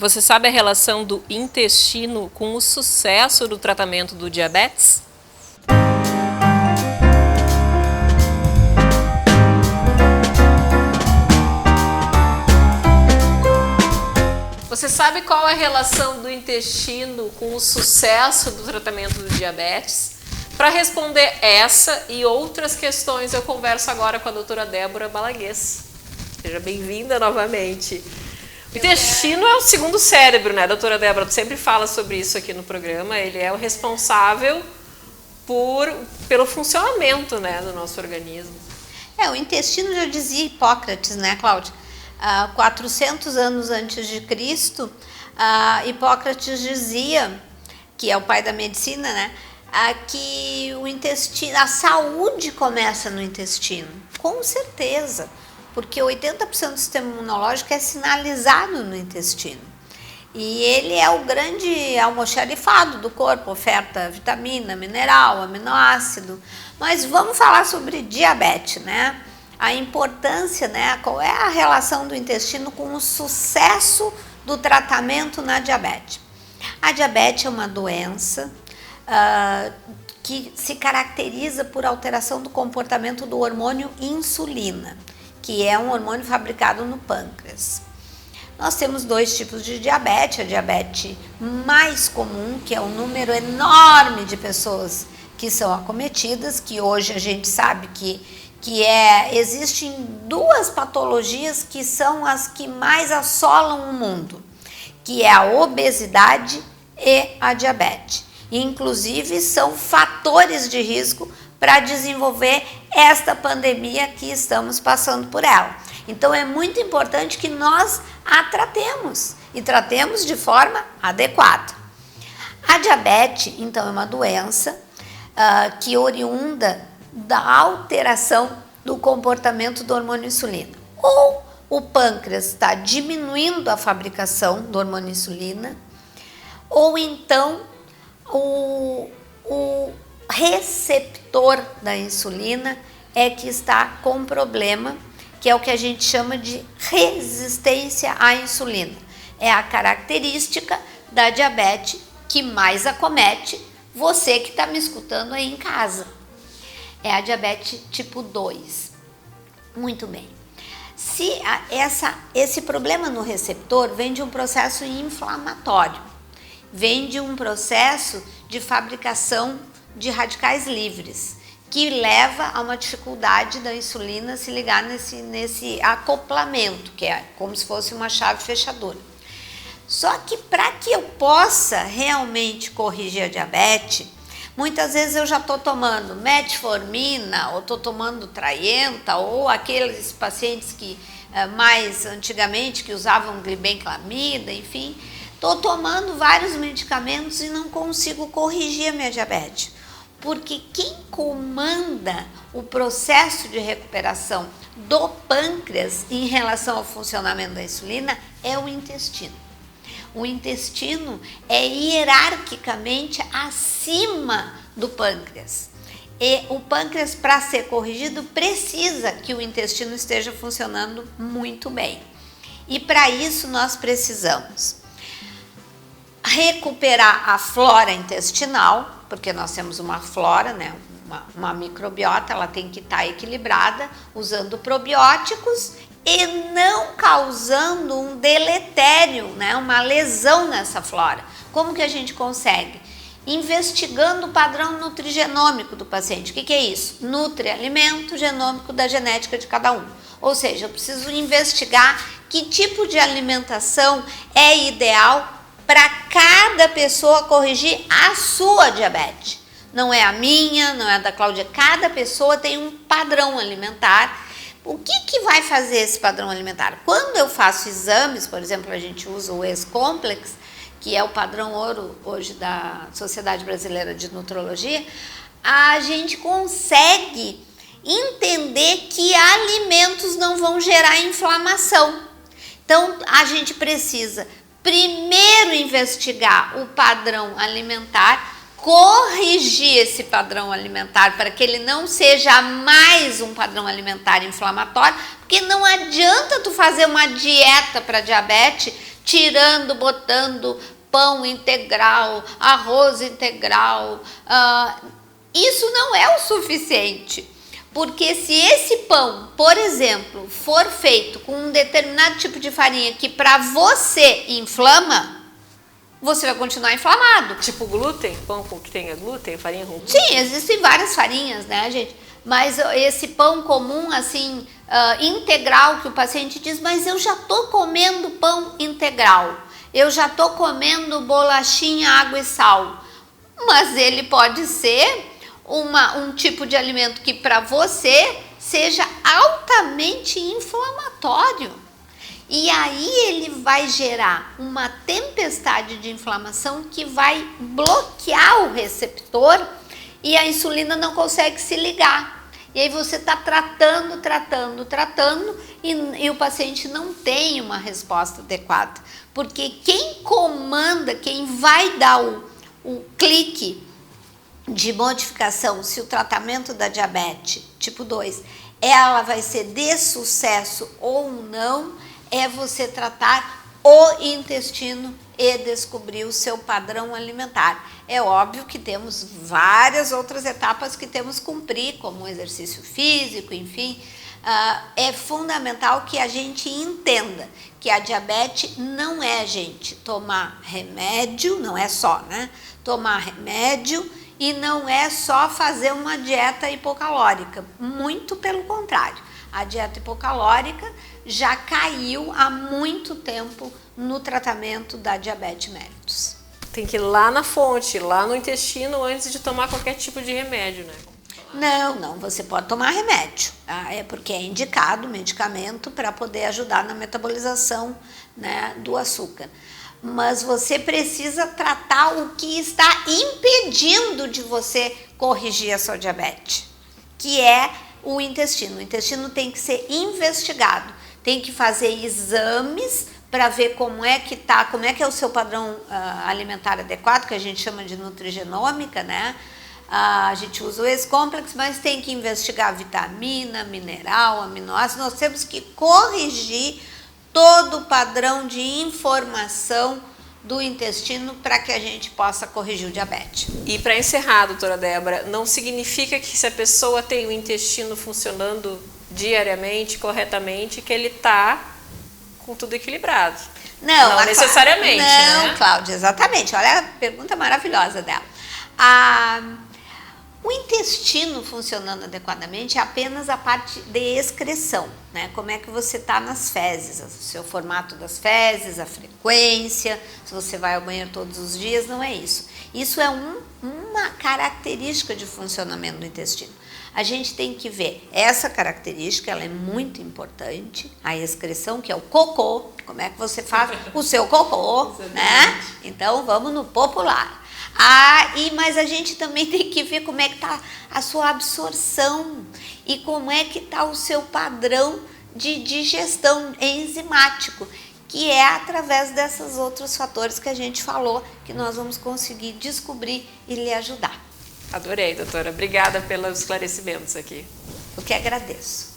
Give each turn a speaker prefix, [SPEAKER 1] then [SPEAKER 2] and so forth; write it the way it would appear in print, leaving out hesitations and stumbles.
[SPEAKER 1] Você sabe a relação do intestino com o sucesso do tratamento do diabetes? Você sabe qual é a relação do intestino com o sucesso do tratamento do diabetes? Para responder essa e outras questões, eu converso agora com a doutora Débora Balaguês. Seja bem-vinda novamente. O intestino é o segundo cérebro, né, doutora Débora? Tu sempre fala sobre isso aqui no programa. Ele é o responsável pelo funcionamento, né, do nosso organismo.
[SPEAKER 2] O intestino, já dizia Hipócrates, né, Cláudia? 400 anos antes de Cristo, Hipócrates dizia, que é o pai da medicina, né, que o intestino, a saúde começa no intestino, com certeza, porque 80% do sistema imunológico é sinalizado no intestino. E ele é o grande almoxarifado do corpo, oferta vitamina, mineral, aminoácido. Mas vamos falar sobre diabetes, né? A importância, né? Qual é a relação do intestino com o sucesso do tratamento na diabetes? A diabetes é uma doença que se caracteriza por alteração do comportamento do hormônio insulina, que é um hormônio fabricado no pâncreas. Nós temos dois tipos de diabetes, a diabetes mais comum, que é um número enorme de pessoas que são acometidas, que hoje a gente sabe que existem duas patologias que são as que mais assolam o mundo, que é a obesidade e a diabetes. Inclusive são fatores de risco para desenvolver esta pandemia que estamos passando por ela. Então é muito importante que nós a tratemos e tratemos de forma adequada. A diabetes, então, é uma doença que oriunda da alteração do comportamento do hormônio insulina. Ou o pâncreas está diminuindo a fabricação do hormônio insulina, ou então o receptor da insulina é que está com problema, que é o que a gente chama de resistência à insulina. É a característica da diabetes que mais acomete você que está me escutando aí em casa. É a diabetes tipo 2. Muito bem. Se esse problema no receptor vem de um processo inflamatório, vem de um processo de fabricação de radicais livres, que leva a uma dificuldade da insulina se ligar nesse acoplamento, que é como se fosse uma chave fechadora. Só que para que eu possa realmente corrigir a diabetes, muitas vezes eu já estou tomando metformina, ou estou tomando Traienta, ou aqueles pacientes que mais antigamente que usavam glibenclamida, enfim, estou tomando vários medicamentos e não consigo corrigir a minha diabetes. Porque quem comanda o processo de recuperação do pâncreas em relação ao funcionamento da insulina é o intestino. O intestino é hierarquicamente acima do pâncreas. E o pâncreas, para ser corrigido, precisa que o intestino esteja funcionando muito bem. E para isso nós precisamos recuperar a flora intestinal, porque nós temos uma flora, né? Uma microbiota, ela tem que estar equilibrada, usando probióticos e não causando um deletério, né? Uma lesão nessa flora. Como que a gente consegue? Investigando o padrão nutrigenômico do paciente. O que é isso? Nutri-alimento genômico da genética de cada um. Ou seja, eu preciso investigar que tipo de alimentação é ideal para cada pessoa corrigir a sua diabetes. Não é a minha, não é a da Cláudia, cada pessoa tem um padrão alimentar. O que vai fazer esse padrão alimentar? Quando eu faço exames, por exemplo, a gente usa o ESComplex, que é o padrão ouro hoje da Sociedade Brasileira de Nutrologia, a gente consegue entender que alimentos não vão gerar inflamação. Então, a gente precisa primeiro investigar o padrão alimentar, corrigir esse padrão alimentar para que ele não seja mais um padrão alimentar inflamatório, porque não adianta tu fazer uma dieta para diabetes tirando, botando pão integral, arroz integral. Isso não é o suficiente. Porque se esse pão, por exemplo, for feito com um determinado tipo de farinha que para você inflama, você vai continuar inflamado.
[SPEAKER 1] Tipo glúten? Pão que tenha glúten? Farinha com glúten?
[SPEAKER 2] Sim, existem várias farinhas, né, gente? Mas esse pão comum, assim, integral, que o paciente diz, mas eu já tô comendo pão integral. Eu já tô comendo bolachinha, água e sal. Mas ele pode ser um tipo de alimento que para você seja altamente inflamatório. E aí ele vai gerar uma tempestade de inflamação que vai bloquear o receptor e a insulina não consegue se ligar. E aí você está tratando e o paciente não tem uma resposta adequada. Porque quem comanda, quem vai dar o clique de modificação, se o tratamento da diabetes tipo 2, ela vai ser de sucesso ou não, é você tratar o intestino e descobrir o seu padrão alimentar. É óbvio que temos várias outras etapas que temos que cumprir, como o exercício físico, enfim. É fundamental que a gente entenda que a diabetes não é, gente, tomar remédio, não é só, né? Tomar remédio e não é só fazer uma dieta hipocalórica, muito pelo contrário. A dieta hipocalórica já caiu há muito tempo no tratamento da diabetes mellitus.
[SPEAKER 1] Tem que ir lá na fonte, lá no intestino, antes de tomar qualquer tipo de remédio, né?
[SPEAKER 2] Não, você pode tomar remédio, tá? É porque é indicado medicamento para poder ajudar na metabolização, né, do açúcar. Mas você precisa tratar o que está impedindo de você corrigir a sua diabetes, que é o intestino. O intestino tem que ser investigado, tem que fazer exames para ver como é que tá, como é que é o seu padrão alimentar adequado, que a gente chama de nutrigenômica, né? A gente usa o S-complex, mas tem que investigar vitamina, mineral, aminoácidos. Nós temos que corrigir todo o padrão de informação do intestino para que a gente possa corrigir o diabetes.
[SPEAKER 1] E para encerrar, doutora Débora, não significa que se a pessoa tem o intestino funcionando diariamente, corretamente, que ele está com tudo equilibrado. Não necessariamente,
[SPEAKER 2] não,
[SPEAKER 1] né?
[SPEAKER 2] Cláudia, exatamente. Olha a pergunta maravilhosa dela. O intestino funcionando adequadamente é apenas a parte de excreção, né? Como é que você está nas fezes, o seu formato das fezes, a frequência, se você vai ao banheiro todos os dias, não é isso. Isso é uma característica de funcionamento do intestino. A gente tem que ver essa característica, ela é muito importante, a excreção, que é o cocô, como é que você faz o seu cocô, né? Então vamos no popular. Mas a gente também tem que ver como é que está a sua absorção e como é que está o seu padrão de digestão enzimático, que é através desses outros fatores que a gente falou que nós vamos conseguir descobrir e lhe ajudar.
[SPEAKER 1] Adorei, doutora. Obrigada pelos esclarecimentos aqui.
[SPEAKER 2] Eu que agradeço.